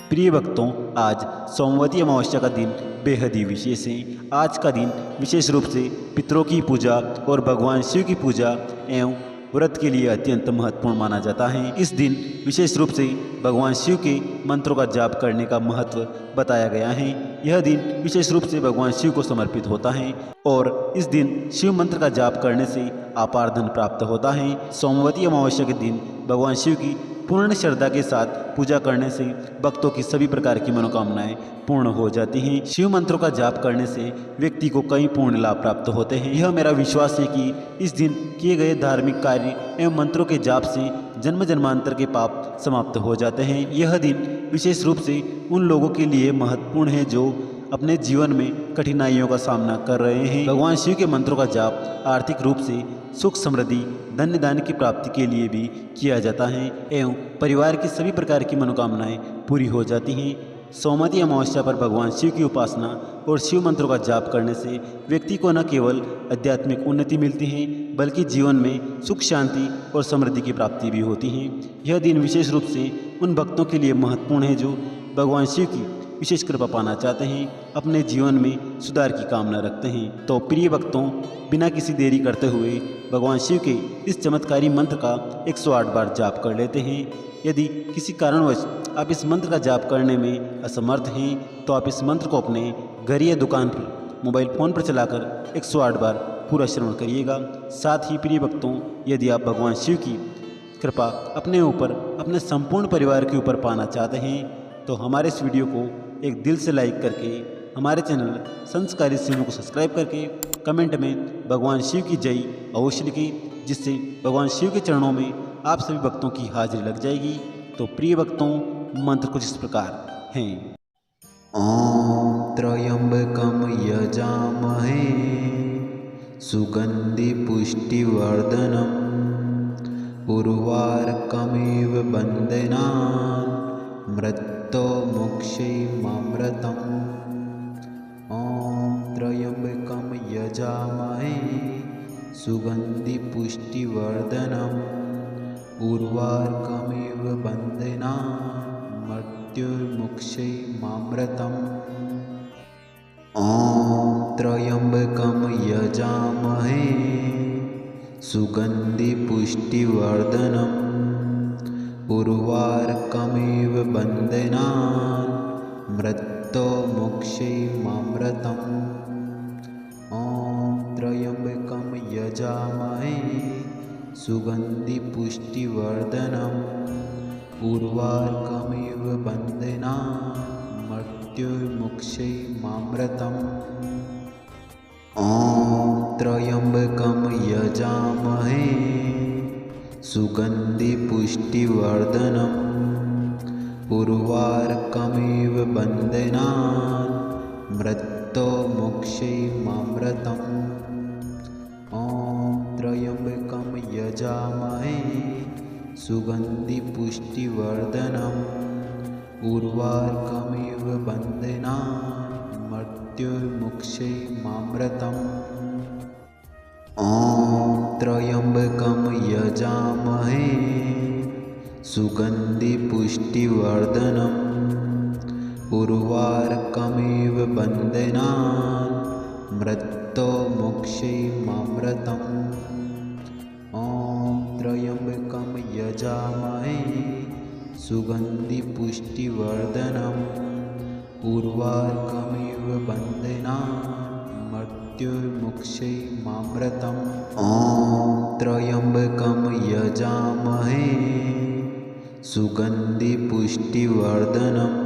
प्रिय भक्तों, आज सोमवती अमावस्या का दिन बेहद ही विशेष है। आज का दिन विशेष रूप से पितरों की पूजा और भगवान शिव की पूजा एवं व्रत के लिए अत्यंत महत्वपूर्ण माना जाता है। इस दिन विशेष रूप से भगवान शिव के मंत्रों का जाप करने का महत्व बताया गया है। यह दिन विशेष रूप से भगवान शिव को समर्पित होता है और इस दिन शिव मंत्र का जाप करने से अपार धन प्राप्त होता है। सोमवती अमावस्या के दिन भगवान शिव की पूर्ण श्रद्धा के साथ पूजा करने से भक्तों की सभी प्रकार की मनोकामनाएं पूर्ण हो जाती हैं। शिव मंत्रों का जाप करने से व्यक्ति को कई पूर्ण लाभ प्राप्त होते हैं। यह मेरा विश्वास है कि इस दिन किए गए धार्मिक कार्य एवं मंत्रों के जाप से जन्म जन्मांतर के पाप समाप्त हो जाते हैं। यह दिन विशेष रूप से उन लोगों के लिए महत्वपूर्ण है जो अपने जीवन में कठिनाइयों का सामना कर रहे हैं। भगवान शिव के मंत्रों का जाप आर्थिक रूप से सुख समृद्धि धन्य दान की प्राप्ति के लिए भी किया जाता है एवं परिवार की सभी प्रकार की मनोकामनाएं पूरी हो जाती हैं। सोमवती अमावस्या पर भगवान शिव की उपासना और शिव मंत्रों का जाप करने से व्यक्ति को न केवल आध्यात्मिक उन्नति मिलती है बल्कि जीवन में सुख शांति और समृद्धि की प्राप्ति भी होती है। यह दिन विशेष रूप से उन भक्तों के लिए महत्वपूर्ण है जो भगवान शिव की विशेष कृपा पाना चाहते हैं, अपने जीवन में सुधार की कामना रखते हैं। तो प्रिय भक्तों, बिना किसी देरी करते हुए भगवान शिव के इस चमत्कारी मंत्र का 108 बार जाप कर लेते हैं। यदि किसी कारणवश आप इस मंत्र का जाप करने में असमर्थ हैं तो आप इस मंत्र को अपने घर या दुकान पर मोबाइल फ़ोन पर चलाकर 108 बार पूरा श्रवण करिएगा। साथ ही प्रिय भक्तों, यदि आप भगवान शिव की कृपा अपने ऊपर अपने संपूर्ण परिवार के ऊपर पाना चाहते हैं तो हमारे इस वीडियो को एक दिल से लाइक करके हमारे चैनल संस्कारी शिव को सब्सक्राइब करके कमेंट में भगवान शिव की जय अवश्य लिखें, जिससे भगवान शिव के चरणों में आप सभी भक्तों की हाजिरी लग जाएगी। तो प्रिय भक्तों, मंत्र कुछ इस प्रकार हैं। ॐ त्र्यम्बकं यजामहे सुगन्धि पुष्टिवर्धनम् उर्वारुकमिव बन्धनान् मृत्युर्मुक्षीयमामृतम्। ॐ त्र्यम्बकं यजामहे सुगन्धि पुष्टिवर्धनम् उर्वारुकमिव बन्धनान् मृत्युर्मुक्षीयमामृतम्। ॐ त्र्यम्बकं यजामहे सुगन्धि पुष्टिवर्धनम् उर्वारुकमिव बन्धनान् मृत्युर्मुक्षीयमामृतम्। ॐ त्र्यम्बकं यजामहे सुगन्धि पुष्टिवर्धनम् उर्वारुकमिव बन्धनान् मृत्युर्मुक्षीयमामृतम्। ॐ त्र्यम्बकं यजामहे सुगन्धि पुष्टिवर्धनम् उर्वारुकमिव बन्धनान् मृत्युर्मुक्षीयमामृतम्। ॐ त्र्यम्बकं यजामहे सुगन्धि पुष्टिवर्धनम् उर्वारुकमिव बन्धनान् मृत्युर्मुक्षीयमामृतम्। ॐ त्र्यम्बकं यजामहे सुगन्धि पुष्टिवर्धनम् उर्वारुकमिव बन्धनान् मृत्युर्मुक्षीयमामृतम्। ॐ त्र्यम्बकं यजामहे सुगन्धि पुष्टिवर्धनम् उर्वारुकमिव बन्धनान् मृत्युर्मुक्षीयमामृतम्। ॐ त्र्यम्बकं यजामहे सुगन्धि पुष्टिवर्धनम्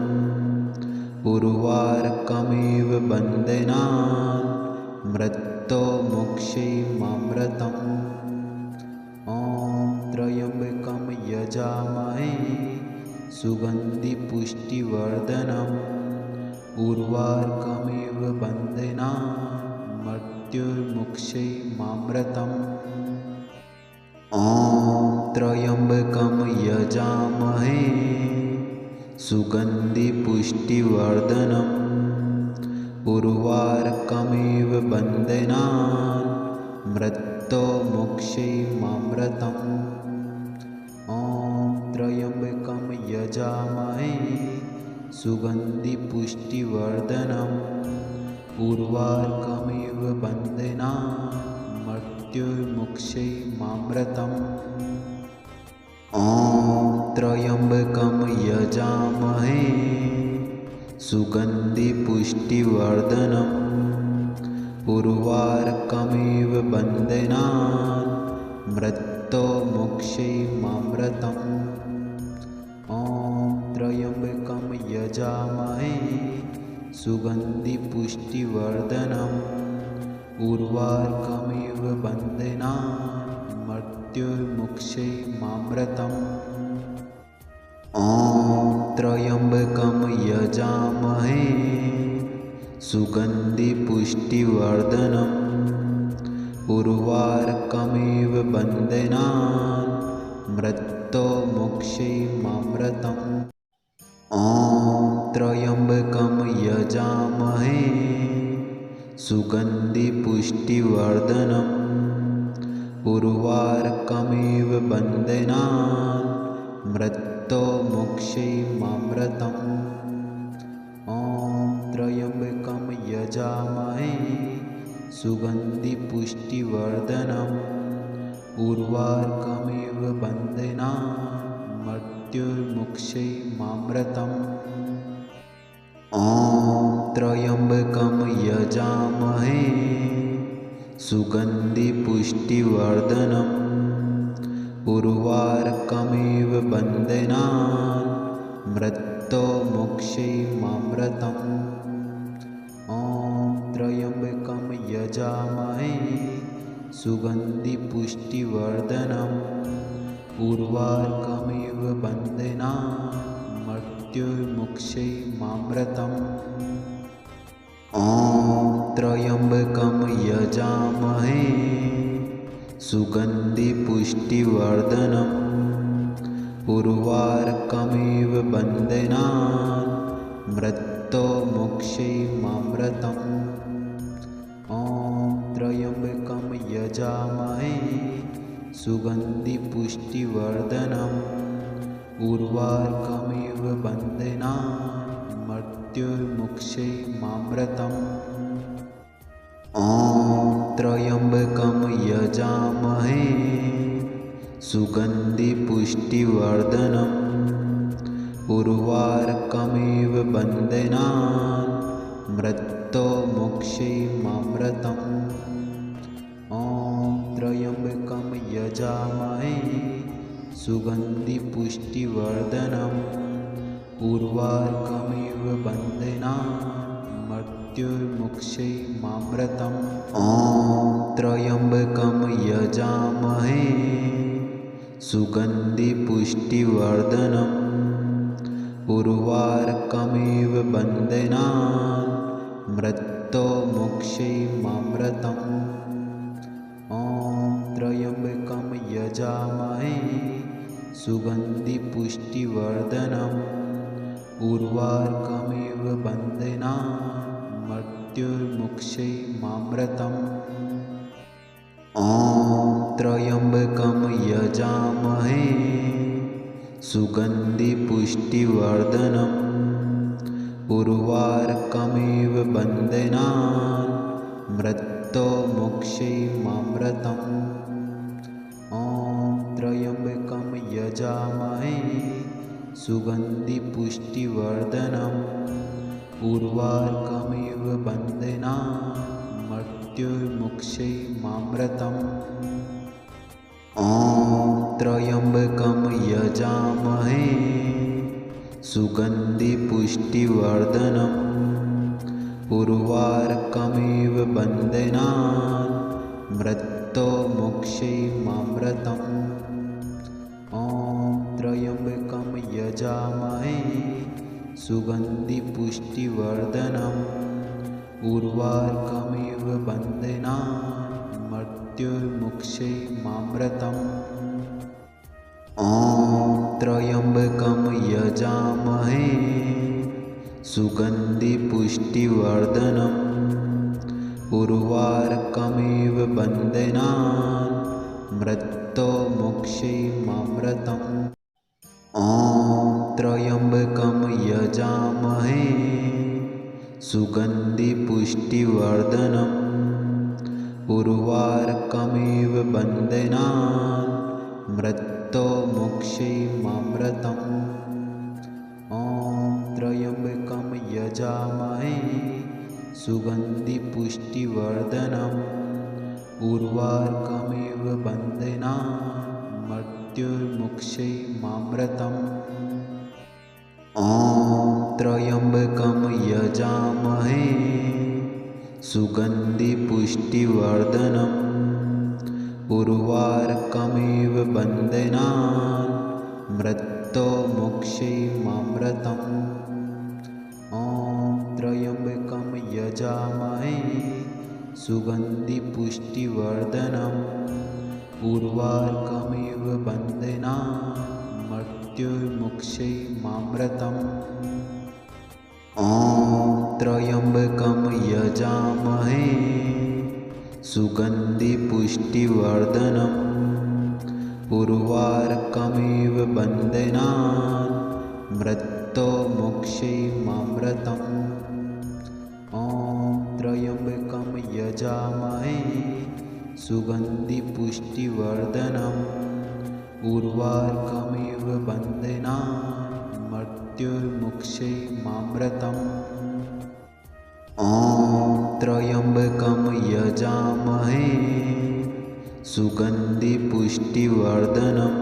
उर्वारुकमिव बन्धनान् मृत्युर्मुक्षीयमामृतम्। ॐ त्र्यम्बकं यजामहे सुगन्धि पुष्टिवर्धनम् उर्वारुकमिव बन्धनान् मृत्युर्मुक्षीयमामृतम्। ॐ त्र्यम्बकं यजामहे सुगन्धि पुष्टिवर्धनम् उर्वारुकमिव बन्धनान् मृत्युर्मुक्षीयमामृतम्। ॐ त्र्यम्बकं यजामहे सुगन्धिपुष्टिवर्धनम् उर्वारुकमिव बन्धनान् मृत्युर्मुक्षैमामृतम् ॐ त्र्यम्बकं यजामहे सुगन्धिपुष्टिवर्धनम् उर्वारुकमिव बन्धनान् मृत्युर्मुक्षैमामृतम् ॐ त्र्यम्बकं यजामहे सुगन्धिपुष्टिवर्धनम् उर्वारुकमिव बन्धनान् मृत्युर्मुक्षैमामृतम् ॐ त्र्यम्बकं यजामहे सुगन्धिपुष्टिवर्धनम् उर्वारुकमिव बन्धनान् मृत्युर्मुक्षैमामृतम् ॐ त्र्यम्बकं यजामहे सुगन्धिपुष्टिवर्धनम् उर्वारुकमिव बन्धनान् मृत्युर्मुक्षैमामृतम् ॐ त्र्यम्बकं यजामहे सुगन्धिपुष्टिवर्धनम् उर्वारुकमिव बन्धनान् मृत्युर्मुक्षैमामृतम् ॐ त्र्यम्बकं यजामहे सुगन्धिपुष्टिवर्धनम् उर्वारुकमिव बन्धनान् मृत्युर्मुक्षैमामृतम् ॐ त्र्यम्बकं यजामहे सुगन्धिपुष्टिवर्धनम् उर्वारुकमिव बन्धनान् मृत्युर्मुक्षैमामृतम् ॐ त्र्यम्बकं यजामहे सुगन्धिपुष्टिवर्धनम् उर्वारुकमिव बन्धनान् मृत्युर्मुक्षैमामृतम् ॐ त्र्यम्बकं यजामहे सुगन्धिपुष्टिवर्धनम् उर्वारुकमिव बन्धनान् मृत्युर्मुक्षैमामृतम् ॐ त्र्यम्बकं यजामहे सुगन्धिपुष्टिवर्धनम् उर्वारुकमिव बन्धनान् मृत्युर्मुक्षैमामृतम् ॐ त्र्यम्बकं यजामहे सुगन्धिपुष्टिवर्धनम् उर्वारुकमिव बन्धनान् मृत्युर्मुक्षैमामृतम् ॐ त्र्यम्बकं यजामहे सुगन्धिपुष्टिवर्धनम् उर्वारुकमिव बन्धनान् मृत्युर्मुक्षैमामृतम् ॐ त्र्यम्बकं यजामहे सुगन्धिपुष्टिवर्धनम् उर्वारुकमिव बन्धनान् मृत्युर्मुक्षैमामृतम् ॐ त्र्यम्बकं यजामहे सुगन्धिपुष्टिवर्धनम् उर्वारुकमिव बन्धनान् मृत्युर्मुक्षैमामृतम् ॐ त्र्यम्बकं यजामहे सुगन्धिपुष्टिवर्धनम् उर्वारुकमिव बन्धनान् मृत्युर्मुक्षैमामृतम् ॐ त्र्यम्बकं यजामहे सुगन्धिपुष्टिवर्धनम् उर्वारुकमिव बन्धनान् मृत्युर्मुक्षैमामृतम् ॐ त्र्यम्बकं यजामहे सुगन्धिपुष्टिवर्धनम् उर्वारुकमिव बन्धनान् मृत्युर्मुक्षैमामृतम् ॐ त्र्यम्बकं यजामहे सुगन्धिपुष्टिवर्धनम् उर्वारुकमिव बन्धनान् मृत्युर्मुक्षैमामृतम् ॐ त्र्यम्बकं यजामहे सुगन्धिपुष्टिवर्धनम् उर्वारुकमिव बन्धनान् मृत्योर्मुक्षीयमामृतम् ॐ त्र्यम्बकं यजामहे सुगन्धिपुष्टिवर्धनम् उर्वारुकमिव बन्धनान् मृत्योर्मुक्षीयमामृतम् ॐ त्र्यम्बकं यजामहे सुगन्धिपुष्टिवर्धनम् उर्वारुकमिव बन्धनान् मृत्योर्मुक्षीयमामृतम् ॐ त्र्यम्बकं यजामहे सुगन्धिपुष्टिवर्धनम् उर्वारुकमिव बन्धनान् मृत्योर्मुक्षीयमामृतम् ॐ त्र्यम्बकं यजामहे सुगन्धिपुष्टिवर्धनम् उर्वारुकमिव बन्धनान् मृत्योर्मुक्षीयमामृतम् ॐ त्र्यम्बकं यजामहे सुगन्धिपुष्टिवर्धनम् उर्वारुकमिव बन्धनान् मृत्योर्मुक्षीयमामृतम् ॐ त्र्यम्बकं यजामहे सुगन्धिपुष्टिवर्धनम्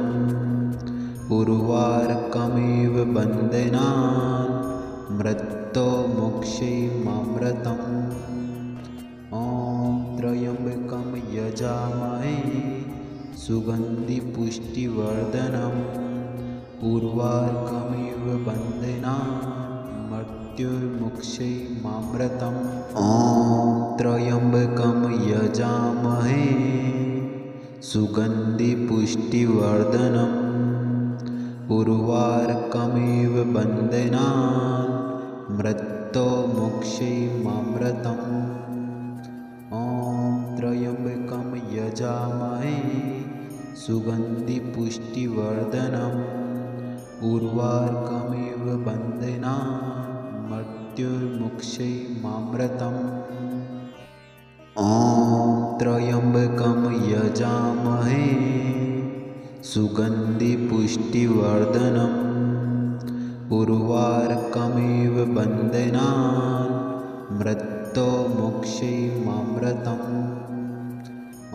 उर्वारुकमिव बन्धनान् मृत्योर्मुक्षीयमामृतम् ॐ त्र्यम्बकं यजामहे सुगन्धिपुष्टिवर्धनम् उर्वारुकमिव बन्धनान् मृत्योर्मुक्षीयमामृतम् ॐ त्र्यम्बकं यजामहे सुगन्धिपुष्टिवर्धनम् उर्वारुकमिव बन्धनान् मृत्योर्मुक्षीयमामृतम् ॐ त्र्यम्बकं यजामहे सुगन्धिपुष्टिवर्धनम् उर्वारुकमिव बन्धनान् मृत्योर्मुक्षीयमामृतम् ॐ त्र्यम्बकं यजामहे सुगन्धिपुष्टिवर्धनम् उर्वारुकमिव बन्धनान् मृत्योर्मुक्षीयमामृतम्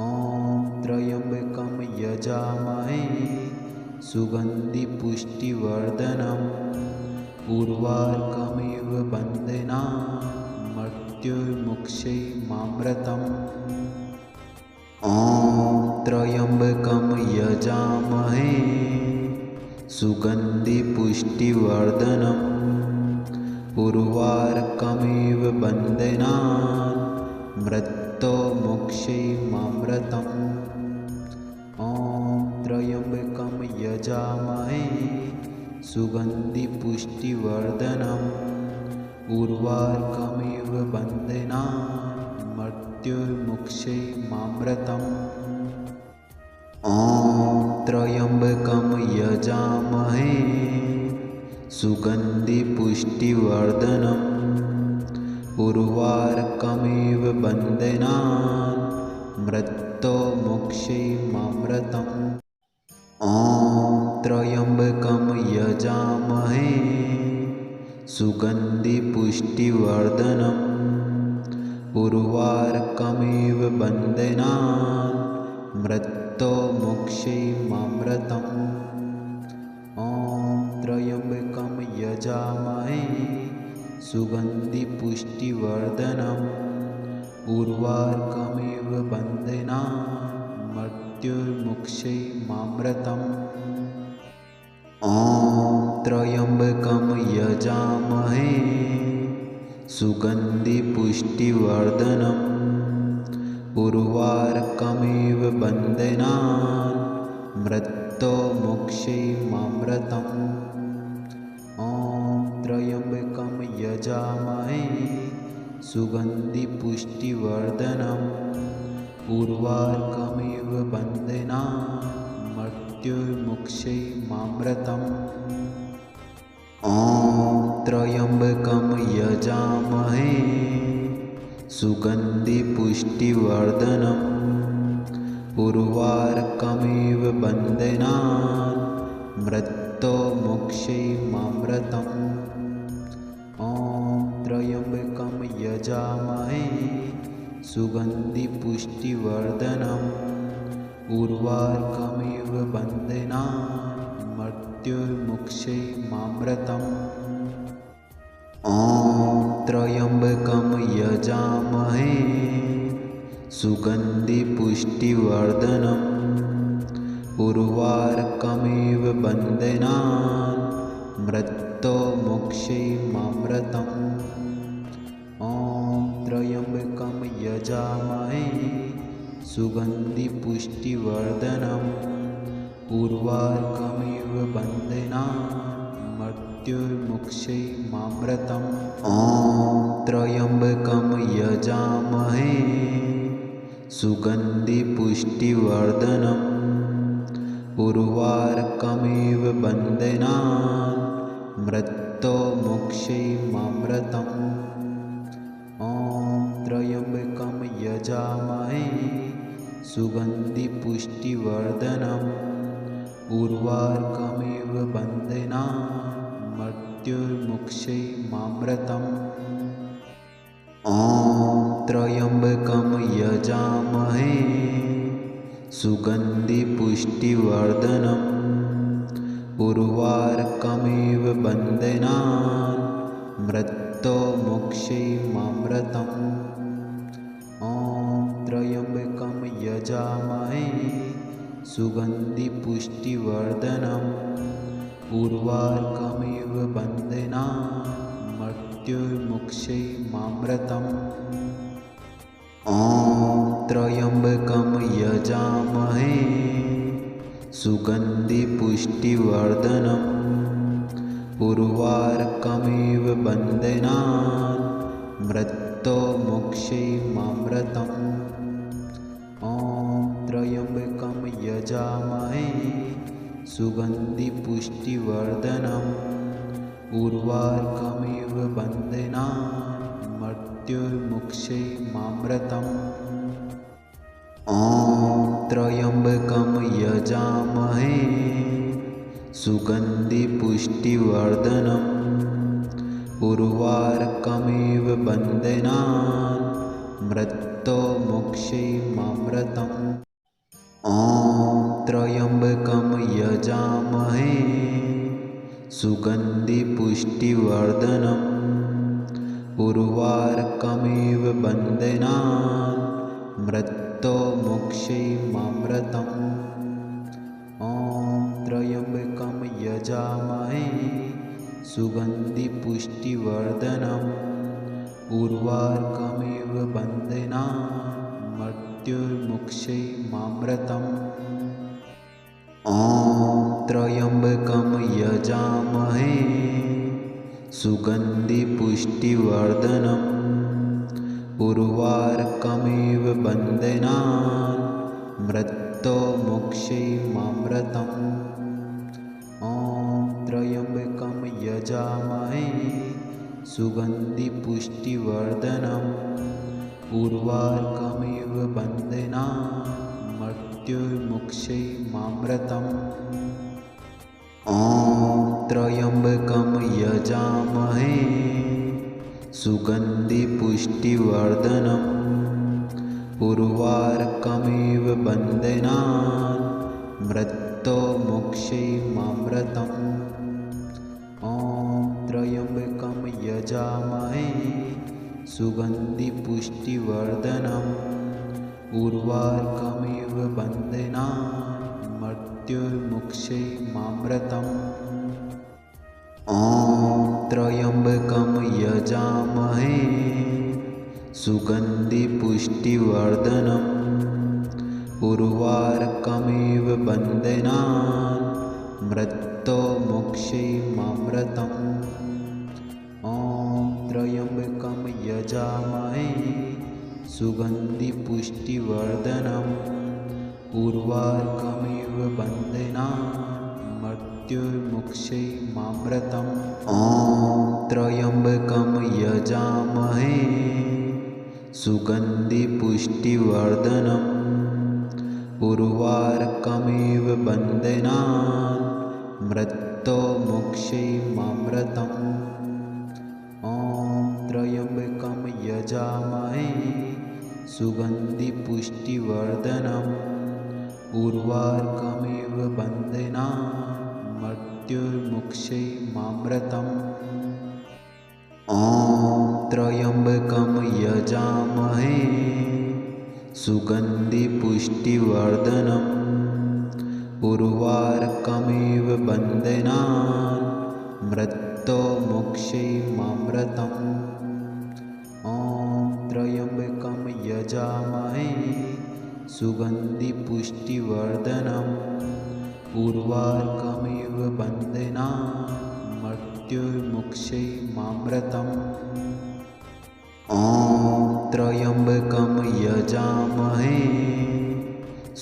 ॐ त्र्यम्बकं यजामहे सुगन्धिपुष्टिवर्धनम् उर्वारुकमिव बन्धनान् मृत्योर्मुक्षीयमामृतम् ॐ त्र्यम्बकं यजामहे सुगन्धिपुष्टिवर्धनम् उर्वारुकमिव बन्धनान् मृत्योर्मुक्षीयमामृतम् ॐ त्र्यम्बकं यजामहे सुगन्धिपुष्टिवर्धनम् उर्वारुकमिव बन्धनान् मृत्योर्मुक्षीयमामृतम् ॐ त्र्यम्बकं यजामहे सुगन्धिपुष्टिवर्धनम् उर्वारुकमिव बन्धनान् मृत्योर्मुक्षीयमामृतम् ॐ त्र्यम्बकं यजामहे सुगन्धिपुष्टिवर्धनम् उर्वारुकमिव बन्धनान् मृत्योर्मुक्षीयमामृतम् ॐ त्र्यम्बकं यजामहे सुगन्धिपुष्टिवर्धनम् उर्वारुकमिव बन्धनान् मृत्योर्मुक्षीयमामृतम् ॐ त्र्यम्बकं यजामहे सुगन्धिपुष्टिवर्धनम् उर्वारुकमिव बन्धनान् मृत्योर्मुक्षीयमामृतम् ॐ त्र्यम्बकं यजामहे सुगन्धिपुष्टिवर्धनम् उर्वारुकमिव बन्धनान् मृत्योर्मुक्षीयमामृतम् ॐ त्र्यम्बकं यजामहे सुगन्धिपुष्टिवर्धनम् उर्वारुकमिव बन्धनान् मृत्योर्मुक्षैमामृतम् ॐ त्र्यम्बकं यजामहे सुगन्धिपुष्टिवर्धनम् उर्वारुकमिव बन्धनान् मृत्योर्मुक्षैमामृतम् ॐ त्र्यम्बकं यजामहे सुगन्धिपुष्टिवर्धनम् उर्वारुकमिव बन्धनान् मृत्योर्मुक्षैमामृतम् ॐ त्र्यम्बकं यजामहे सुगन्धिपुष्टिवर्धनम् उर्वारुकमिव बन्धनान् मृत्योर्मुक्षैमामृतम् ॐ त्र्यम्बकं यजामहे सुगन्धिपुष्टिवर्धनम् उर्वारुकमिव बन्धनान् मृत्योर्मुक्षैमामृतम् ॐ त्र्यम्बकं यजामहे सुगन्धिपुष्टिवर्धनम् उर्वारुकमिव बन्धनान् मृत्योर्मुक्षैमामृतम् ॐ त्र्यम्बकं यजामहे सुगन्धिपुष्टिवर्धनम् उर्वारुकमिव बन्धनान् मृत्योर्मुक्षैमामृतम् ॐ त्र्यम्बकं यजामहे सुगन्धिपुष्टिवर्धनम् उर्वारुकमिव बन्धनान् मृत्योर्मुक्षैमामृतम् ॐ त्र्यम्बकं यजामहे सुगन्धिपुष्टिवर्धनम् उर्वारुकमिव बन्धनान् मृत्योर्मुक्षैमामृतम् ॐ त्र्यम्बकं यजामहे सुगन्धिपुष्टिवर्धनम् उर्वारुकमिव बन्धनान् मृत्योर्मुक्षैमामृतम् ॐ त्र्यम्बकं यजामहे सुगन्धिपुष्टिवर्धनम् उर्वारुकमिव बन्धनान् मृत्योर्मुक्षैमामृतम् ॐ त्र्यम्बकं यजामहे सुगन्धिपुष्टिवर्धनम् उर्वारुकमिव बन्धनान् मृत्योर्मुक्षैमामृतम् ॐ त्र्यम्बकं यजामहे सुगन्धिपुष्टिवर्धनम् उर्वारुकमिव बन्धनान् मृत्योर्मुक्षैमामृतम् ॐ त्र्यम्बकं यजामहे सुगन्धिपुष्टिवर्धनम् उर्वारुकमिव बन्धनान् मृत्योर्मुक्षैमामृतम् ॐ त्र्यम्बकं यजामहे सुगन्धिपुष्टिवर्धनम् उर्वारुकमिव बन्धनान् मृत्योर्मुक्षैमामृतम् ॐ त्र्यम्बकं यजामहे सुगन्धिपुष्टिवर्धनम् उर्वारुकमिव बन्धनान् मृत्योर्मुक्षैमामृतम् ॐ त्र्यम्बकं यजामहे सुगन्धिपुष्टिवर्धनम् उर्वारुकमिव बन्धनान् मृत्योर्मुक्षैमामृतम् ॐ त्र्यम्बकं यजामहे सुगन्धिपुष्टिवर्धनम् उर्वारुकमिव बन्धनान् मृत्योर्मुक्षैमामृतम् ॐ त्र्यम्बकं यजामहे सुगन्धिपुष्टिवर्धनम् उर्वारुकमिव बन्धनान् मृत्युर्मुक्षैमामृतम् ॐ त्र्यम्बकं यजामहे सुगन्धिपुष्टिवर्धनम् उर्वारुकमिव बन्धनान् मृत्युर्मुक्षैमामृतम् ॐ त्र्यम्बकं यजामहे सुगन्धिपुष्टिवर्धनम् उर्वारुकमिव बन्धनान् मृत्युर्मुक्षैमामृतम् ॐ त्र्यम्बकं यजामहे सुगन्धिपुष्टिवर्धनम् उर्वारुकमिव बन्धनान् मृत्युर्मुक्षैमामृतम् ॐ त्र्यम्बकं यजामहे सुगन्धिपुष्टिवर्धनम् उर्वारुकमिव बन्धनान् मृत्युर्मुक्षैमामृतम् ॐ त्र्यम्बकं यजामहे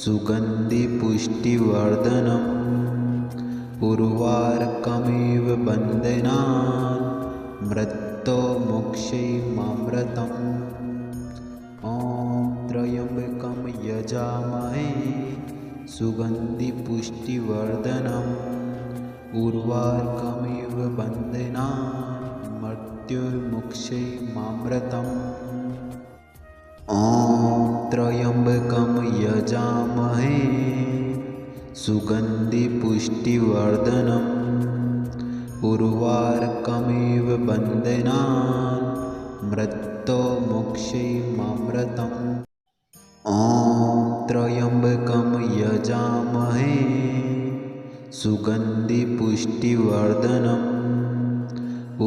सुगन्धिपुष्टिवर्धनम् उर्वारुकमिव बन्धनान् मृत्युर्मुक्षैमामृतम् ॐ त्र्यम्बकं यजामहे सुगन्धिपुष्टिवर्धनम् उर्वारुकमिव बन्धनान् मृत्युर्मुक्षैमामृतम् ॐ त्र्यम्बकं यजामहे सुगन्धिपुष्टिवर्धनम् उर्वारुकमिव बन्धनान् मृत्युर्मुक्षैमामृतम् ॐ त्र्यम्बकं यजामहे सुगन्धिपुष्टिवर्धनम्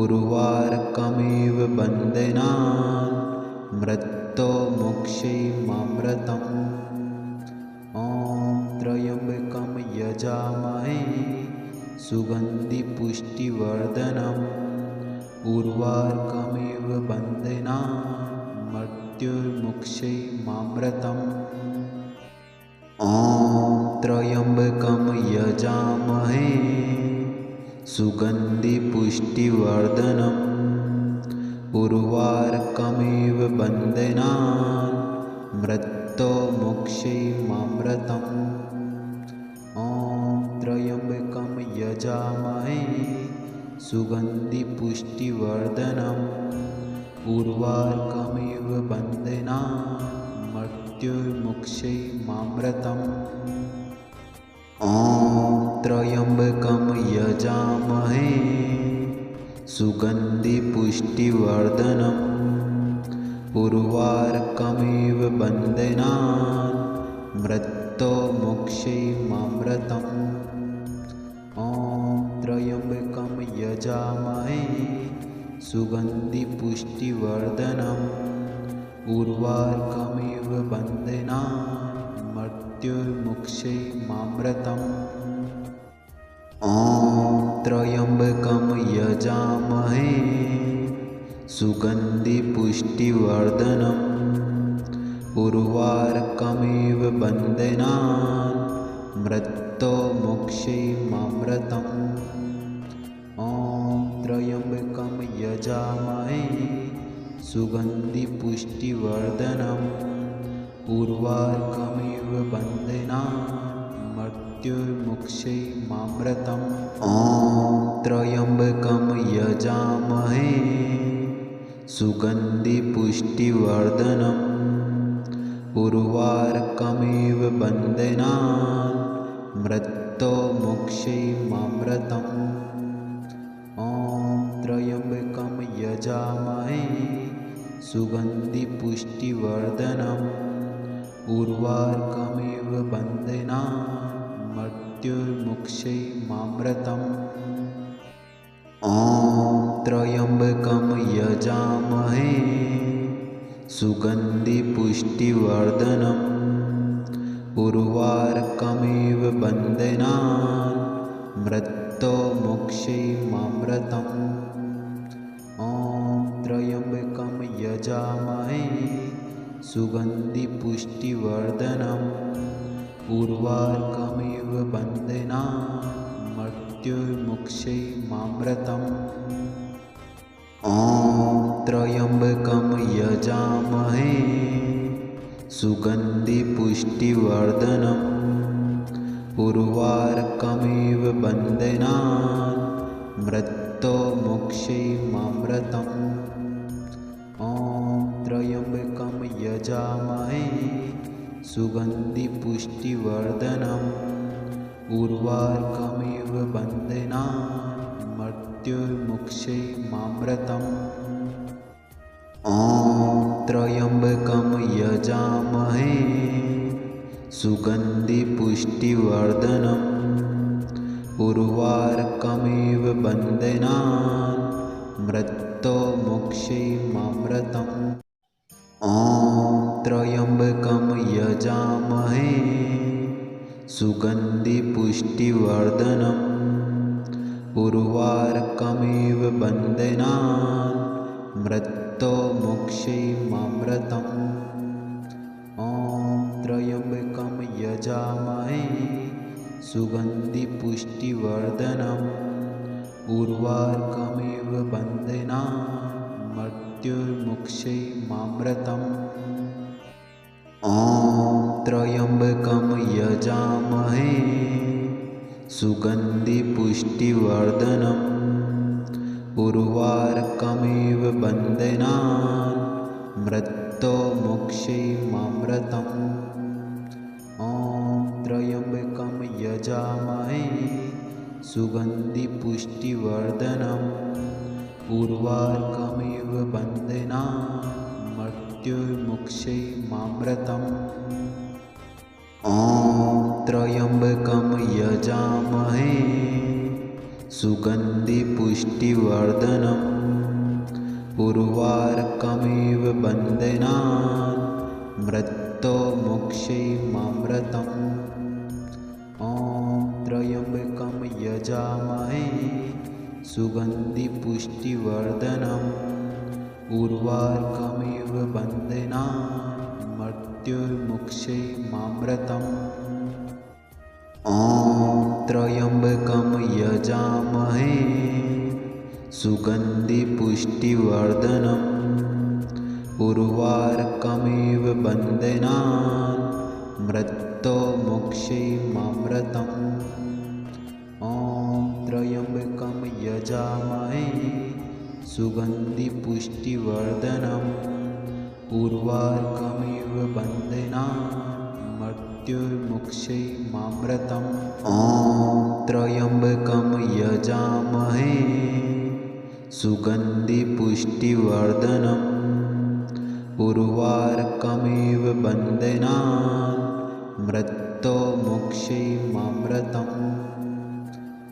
उर्वारुकमिव बन्धनान् मृत्युर्मुक्षैमामृतम् ॐ त्र्यम्बकं यजामहे सुगन्धिपुष्टिवर्धनम् उर्वारुकमिव बन्धनान् मृत्युर्मुक्षैमामृतम् ॐ त्र्यम्बकं यजामहे सुगन्धिपुष्टिवर्धनम् उर्वारुकमिव बन्धनान् मृत्युर्मुक्षैमामृतम् ॐ त्र्यम्बकं यजामहे सुगन्धिपुष्टिवर्धनम् उर्वारुकमिव बन्धनान् मृत्युर्मुक्षैमामृतम् ॐ त्र्यम्बकं यजामहे सुगन्धिपुष्टिवर्धनम् उर्वारुकमिव बन्धनान् मृत्युर्मुक्षैमामृतम् ॐ त्र्यम्बकं यजामहे सुगन्धिपुष्टिवर्धनम् उर्वारुकमिव बन्धनान् मृत्युर्मुक्षैमामृतम् ॐ त्र्यम्बकं यजामहे सुगन्धिपुष्टिवर्धनम् उर्वारुकमिव बन्धनान् मृत्युर्मुक्षैमामृतम् ॐ त्र्यम्बकं यजामहे सुगन्धिपुष्टिवर्धनम् उर्वारुकमिव बन्धनान् मृत्युर्मुक्षैमामृतम् ॐ त्र्यम्बकं यजामहे सुगन्धिपुष्टिवर्धनम् उर्वारुकमिव बन्धनान् मृत्युर्मुक्षैमामृतम् ॐ त्र्यम्बकं यजामहे सुगन्धिपुष्टिवर्धनम् उर्वारुकमिव बन्धनान् मृत्युर्मुक्षैमामृतम् ॐ त्र्यम्बकं यजामहे सुगन्धिपुष्टिवर्धनम् उर्वारुकमिव बन्धनान् मृत्युर्मुक्षैमामृतम् ॐ त्र्यम्बकं यजामहे सुगन्धिपुष्टिवर्धनम् उर्वारुकमिव बन्धनान् मृत्युर्मुक्षैमामृतम् ॐ त्र्यम्बकं यजामहे सुगन्धिपुष्टिवर्धनम् उर्वारुकमिव बन्धनान् मृत्युर्मुक्षैमामृतम् ॐ त्र्यम्बकं यजामहे सुगन्धिपुष्टिवर्धनम् उर्वारुकमिव बन्धनान् मृत्युर्मुक्षैमामृतम् ॐ त्र्यम्बकं यजामहे सुगन्धिपुष्टिवर्धनम् उर्वारुकमिव बन्धनान् मृत्युर्मुक्षैमामृतम् ॐ त्र्यम्बकं यजामहे सुगन्धिपुष्टिवर्धनम् उर्वारुकमिव बन्धनान् मृत्युर्मुक्षैमामृतम् ॐ त्र्यम्बकं यजामहे सुगन्धिपुष्टिवर्धनम् उर्वारुकमिव बन्धनान् मृत्युर्मुक्षैमामृतम् ॐ त्र्यम्बकं यजामहे सुगन्धिपुष्टिवर्धनम् उर्वारुकमिव बन्धनान् मृत्युर्मुक्षैमामृतम् ॐ त्र्यम्बकं यजामहे सुगन्धिपुष्टिवर्धनम् उर्वारुकमिव बन्धनान् मृत्युर्मुक्षैमामृतम् ॐ त्र्यम्बकं यजामहे सुगन्धिपुष्टिवर्धनम् उर्वारुकमिव बन्धनान् मृत्युर्मुक्षैमामृतम् ॐ त्र्यम्बकं यजामहे सुगन्धिपुष्टिवर्धनम् उर्वारुकमिव बन्धनान् मृत्युर्मुक्षैमामृतम् ॐ त्र्यम्बकं यजामहे सुगन्धिपुष्टिवर्धनम् उर्वारुकमिव बन्धनान् मृत्युर्मुक्षैमामृतम् ॐ त्र्यम्बकं यजामहे सुगन्धिपुष्टिवर्धनम् उर्वारुकमिव बन्धनान् मृत्युर्मुक्षैमामृतम् ॐ त्र्यम्बकं यजामहे सुगन्धिपुष्टिवर्धनम् उर्वारुकमिव बन्धनान् मृत्युर्मुक्षैमामृतम् ॐ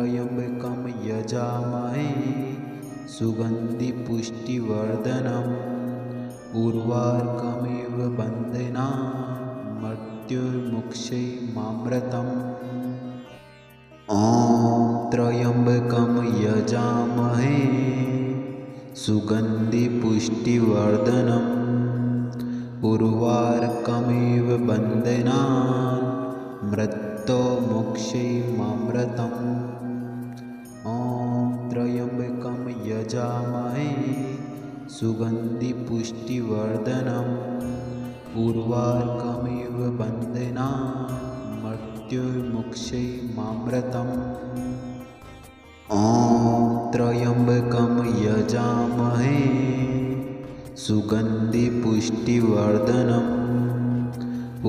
त्र्यम्बकं यजामहे सुगन्धिपुष्टिवर्धनम् उर्वारुकमिव बन्धनान् मृत्युर्मुक्षैमामृतम् ॐ त्र्यम्बकं यजामहे सुगन्धिपुष्टिवर्धनम् उर्वारुकमिव बन्धनान् मृत्युर्मुक्षैमामृतम् ॐ त्र्यम्बकं यजामहे सुगन्धिपुष्टिवर्धनम् उर्वारुकमिव बन्धनान् मृत्युर्मुक्षैमामृतम् ॐ त्र्यम्बकं यजामहे सुगन्धिपुष्टिवर्धनम्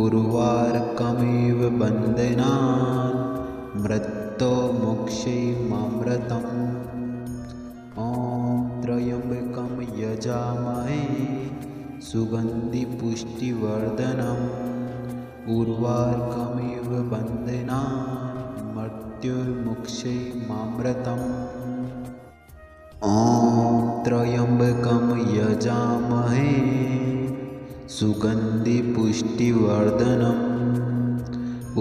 उर्वारुकमिव बन्धनान् मृत्युर्मुक्षैमामृतम् ॐ त्र्यम्बकं यजामहे सुगन्धिपुष्टिवर्धनम् उर्वारुकमिव बन्धनान् मृत्युर्मुक्षैमामृतम् ॐ त्र्यम्बकं यजामहे सुगन्धिपुष्टिवर्धनम्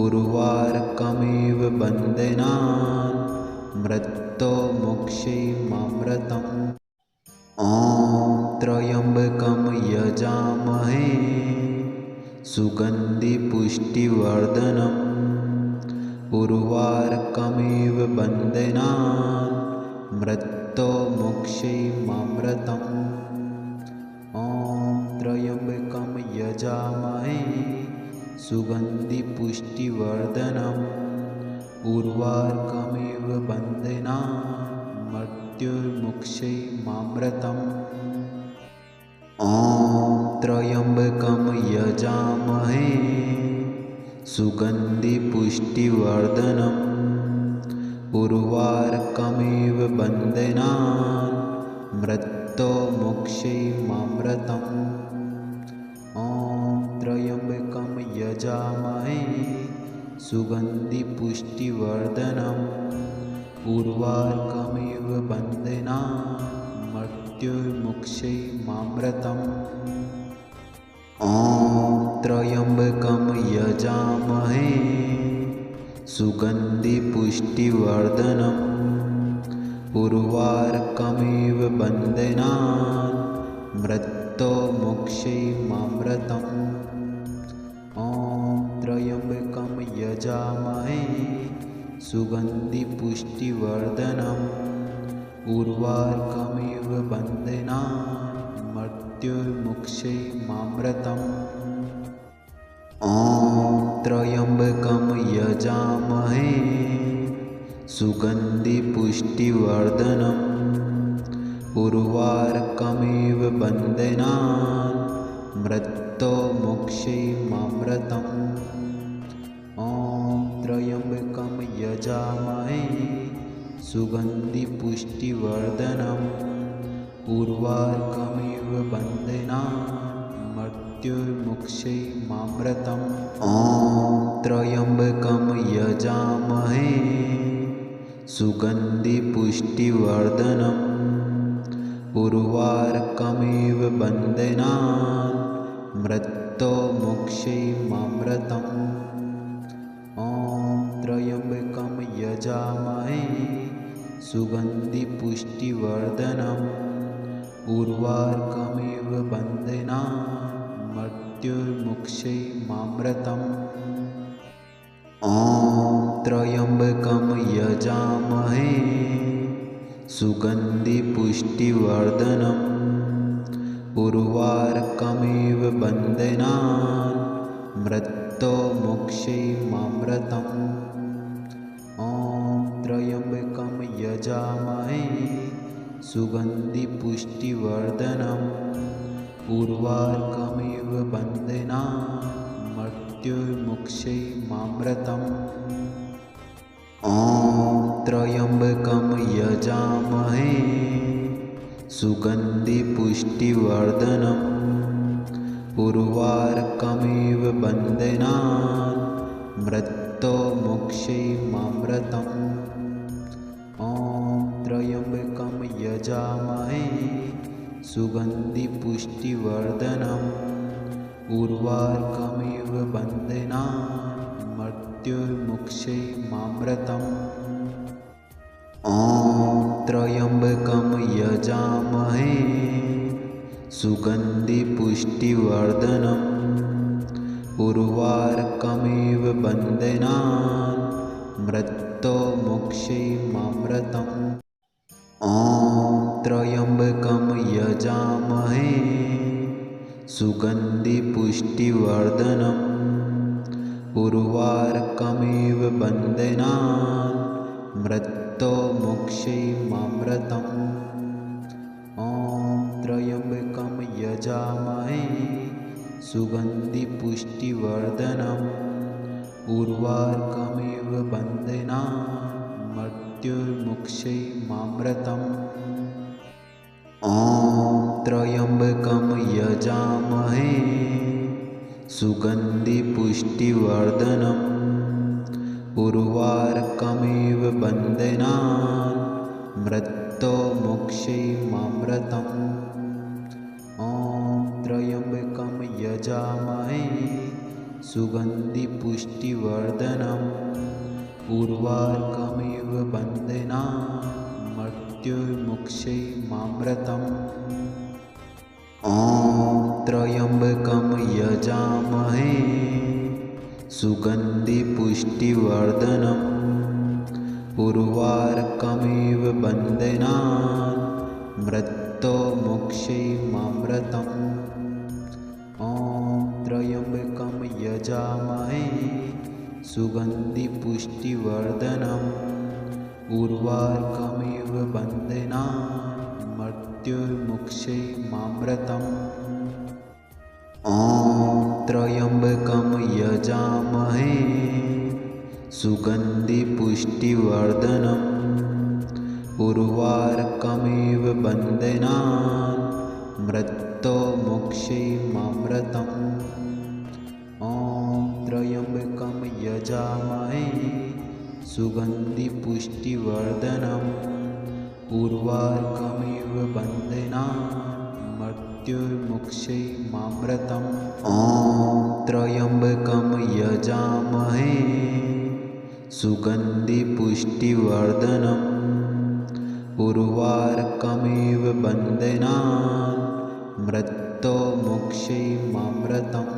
उर्वारुकमिव बन्धनान् मृत्युर्मुक्षैमामृतम् ॐ त्र्यम्बकं यजामहे सुगन्धिपुष्टिवर्धनम् उर्वारुकमिव सुगन्धिपुष्टिवर्धनम् उर्वारुकमिव बन्धनान् मृत्युर्मुक्षैमामृतम् ॐ त्र्यम्बकं यजामहे सुगन्धिपुष्टिवर्धनम् उर्वारुकमिव बन्धनान् मृत्युर्मुक्षैमामृतम् ॐ त्र्यम्बकं यजामहे सुगन्धिपुष्टिवर्धनम् उर्वारुकमिव बन्धनान् मृत्युर्मुक्षैमामृतम् ॐ त्र्यम्बकं यजामहे सुगन्धिपुष्टिवर्धनम् उर्वारुकमिव बन्धनान् मृत्युर्मुक्षैमामृतम् ॐ त्र्यम्बकं यजामहे सुगन्धिपुष्टिवर्धनम् उर्वारुकमिव बन्धनान् मृत्युर्मुक्षैमामृतम् ॐ त्र्यम्बकं यजामहे सुगन्धिपुष्टिवर्धनम् उर्वारुकमिव बन्धनान् मृत्युर्मुक्षैमामृतम् ॐ त्र्यम्बकं यजामहे सुगन्धिपुष्टिवर्धनम् उर्वारुकमिव बन्धनान् मृत्युर्मुक्षैमामृतम् ॐ त्र्यम्बकं यजामहे सुगन्धिपुष्टिवर्धनम् उर्वारुकमिव बन्धनान् मृत्युर्मुक्षैमामृतम् ॐ त्र्यम्बकं यजामहे सुगन्धिपुष्टिवर्धनम् उर्वारुकमिव बन्धनान् मृत्युर्मुक्षैमामृतम् ॐ त्र्यम्बकं यजामहे सुगन्धिपुष्टिवर्धनम् उर्वारुकमिव बन्धनान् मृत्युर्मुक्षैमामृतम् ॐ त्र्यम्बकं यजामहे सुगन्धिपुष्टिवर्धनम् उर्वारुकमिव बन्धनान् मृत्युर्मुक्षैमामृतम् ॐ त्र्यम्बकं यजामहे सुगन्धिपुष्टिवर्धनम् उर्वारुकमिव बन्धनान् मृत्युर्मुक्षैमामृतम् ॐ त्र्यम्बकं यजामहे सुगन्धिपुष्टिवर्धनम् उर्वारुकमिव बन्धनान् मृत्युर्मुक्षैमामृतम् ॐ त्र्यम्बकं यजामहे सुगन्धिपुष्टिवर्धनम् उर्वारुकमिव बन्धनान् मृत्युर्मुक्षैमामृतम् ॐ त्र्यम्बकं यजामहे सुगन्धिपुष्टिवर्धनम् उर्वारुकमिव बन्धनान् मृत्युर्मुक्षैमामृतम् ॐ त्र्यम्बकं यजामहे सुगन्धिपुष्टिवर्धनम् उर्वारुकमिव बन्धनान् मृत्युर्मुक्षैमामृतम् ॐ त्र्यम्बकं यजामहे सुगन्धिपुष्टिवर्धनम् उर्वारुकमिव बन्धनान् मृत्युर्मुक्षैमामृतम् ॐ त्र्यम्बकं यजामहे सुगन्धिपुष्टिवर्धनम् उर्वारुकमिव बन्धनान् मृत्युर्मुक्षैमामृतम् ॐ त्र्यम्बकं यजामहे सुगन्धिपुष्टिवर्धनम् उर्वारुकमिव बन्धनान् मृत्युर्मुक्षैमामृतम् ॐ त्र्यम्बकं यजामहे सुगन्धिपुष्टिवर्धनम् उर्वारुकमिव बन्धनान् मृत्युर्मुक्षैमामृतम् ॐ त्र्यम्बकं यजामहे सुगन्धिपुष्टिवर्धनम् उर्वारुकमिव बन्धनान् मृत्युर्मुक्षैमामृतम् ॐ त्र्यम्बकं यजामहे सुगन्धिपुष्टिवर्धनम् उर्वारुकमिव बन्धनान् मृत्युर्मुक्षैमामृतम् ॐ त्र्यम्बकं यजामहे सुगन्धिपुष्टिवर्धनम् उर्वारुकमिव बन्धनान् मृत्युर्मुक्षैमामृतम्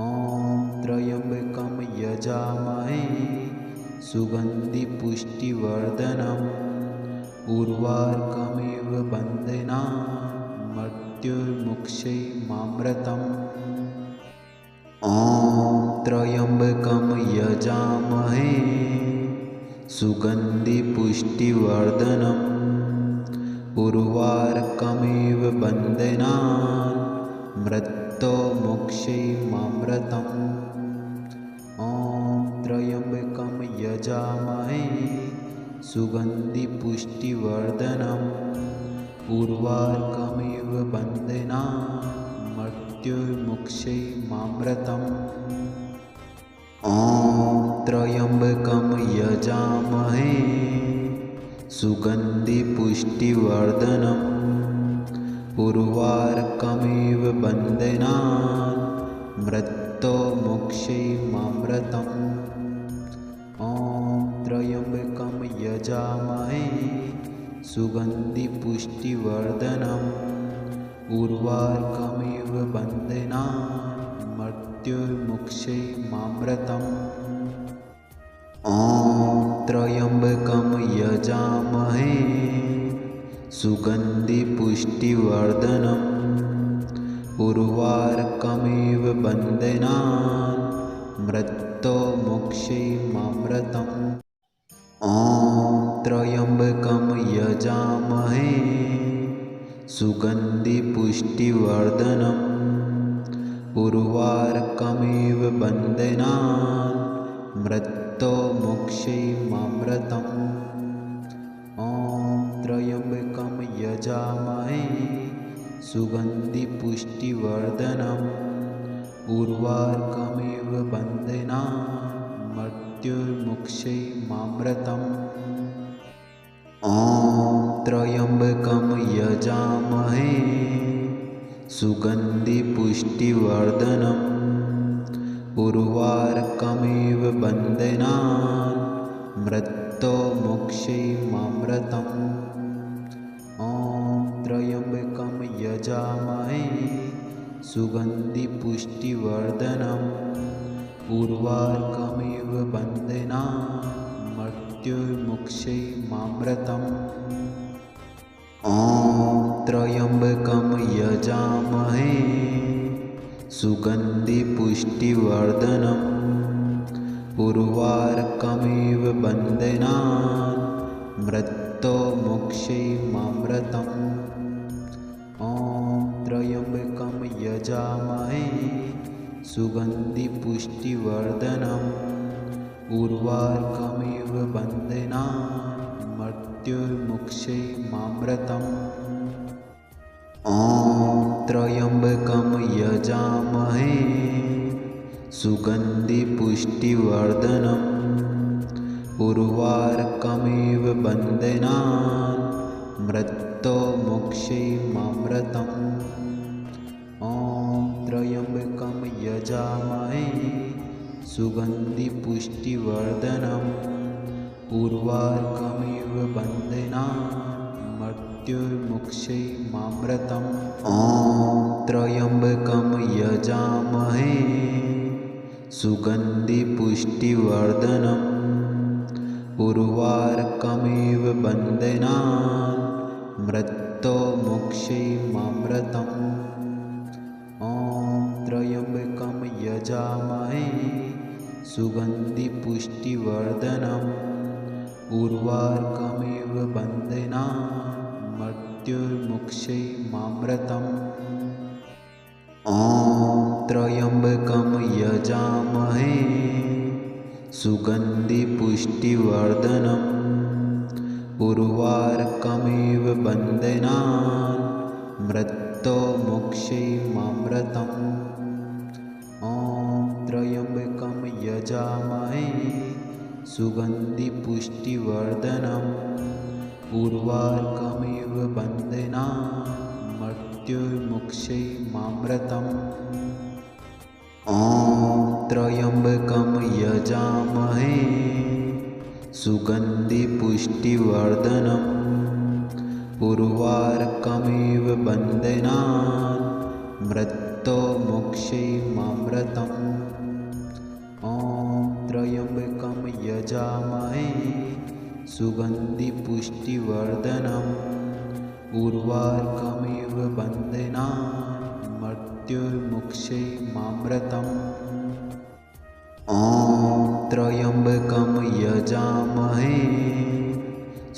ॐ त्र्यम्बकं यजामहे सुगन्धिपुष्टिवर्धनम् उर्वारुकमिव बन्धनान् मृत्युर्मुक्षैमामृतम् ॐ त्र्यम्बकं यजामहे सुगन्धिपुष्टिवर्धनम् उर्वारुकमिव बन्धनान् मृत्युर्मुक्षैमामृतम् ॐ त्र्यम्बकं यजामहे सुगन्धिपुष्टिवर्धनम् उर्वारुकमिव बन्धनान् मृत्युर्मुक्षैमामृतम् ॐ त्र्यम्बकं यजामहे सुगन्धिपुष्टिवर्धनम् उर्वारुकमिव बन्धनान् मृत्युर्मुक्षैमामृतम् ॐ त्र्यम्बकं यजामहे सुगन्धिपुष्टिवर्धनम् उर्वारुकमिव बन्धनान् मृत्युर्मुक्षैमामृतम् ॐ त्र्यम्बकं यजामहे सुगन्धिपुष्टिवर्धनम् उर्वारुकमिव बन्धनान् मृत्युर्मुक्षैमामृतम् ॐ त्र्यम्बकं यजामहे सुगन्धिपुष्टिवर्धनम् उर्वारुकमिव बन्धनान् मृत्युर्मुक्षैमामृतम् ॐ त्र्यम्बकं यजामहे सुगन्धिपुष्टिवर्धनम् उर्वारुकमिव बन्धनान् मृत्युर्मुक्षैमामृतम् ॐ त्र्यम्बकं यजामहे सुगन्धिपुष्टिवर्धनम् उर्वारुकमिव बन्धनान् मृत्युर्मुक्षैमामृतम् ॐ त्र्यम्बकं यजामहे सुगन्धिपुष्टिवर्धनम् उर्वारुकमिव बन्धनान् मृत्युर्मुक्षैमामृतम् ॐ त्र्यम्बकं यजामहे सुगन्धिपुष्टिवर्धनम् उर्वारुकमिव बन्धनान् मृत्युर्मुक्षैमामृतम् ॐ त्र्यम्बकं यजामहे सुगन्धिपुष्टिवर्धनम् उर्वारुकमिव बन्धनान् मृत्युर्मुक्षैमामृतम् ॐ त्र्यम्बकं यजामहे सुगन्धिपुष्टिवर्धनम् उर्वारुकमिव बन्धनान् मृत्युर्मुक्षैमामृतम् ॐ त्र्यम्बकं यजामहे सुगन्धिपुष्टिवर्धनम् उर्वारुकमिव बन्धनान् मृत्युर्मुक्षैमामृतम् ॐ त्र्यम्बकं यजामहे सुगन्धिपुष्टिवर्धनम् उर्वारुकमिव बन्धनान् मृत्युर्मुक्षैमामृतम् ॐ त्र्यम्बकं यजामहे सुगन्धिपुष्टिवर्धनम् उर्वारुकमिव बन्धनान् मृत्युर्मुक्षैमामृतम् ॐ त्र्यम्बकं यजामहे सुगन्धिपुष्टिवर्धनम् उर्वारुकमिव बन्धनान् मृत्युर्मुक्षैमामृतम् ॐ त्र्यम्बकं यजामहे सुगन्धिपुष्टिवर्धनम् उर्वारुकमिव बन्धनान् मृत्युर्मुक्षैमामृतम् ॐ त्र्यम्बकं यजामहे सुगन्धिपुष्टिवर्धनम् उर्वारुकमिव बन्धनान् मृत्युर्मुक्षैमामृतम् ॐ त्र्यम्बकं यजामहे सुगन्धिपुष्टिवर्धनम् उर्वारुकमिव बन्धनान् मृत्युर्मुक्षैमामृतम् ॐ त्र्यम्बकं यजामहे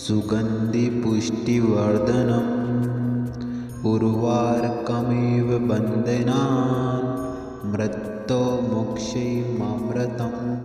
सुगन्धिपुष्टिवर्धनम् उर्वारुकमिव बन्धनान् मृत्युर्मुक्षैमामृतम्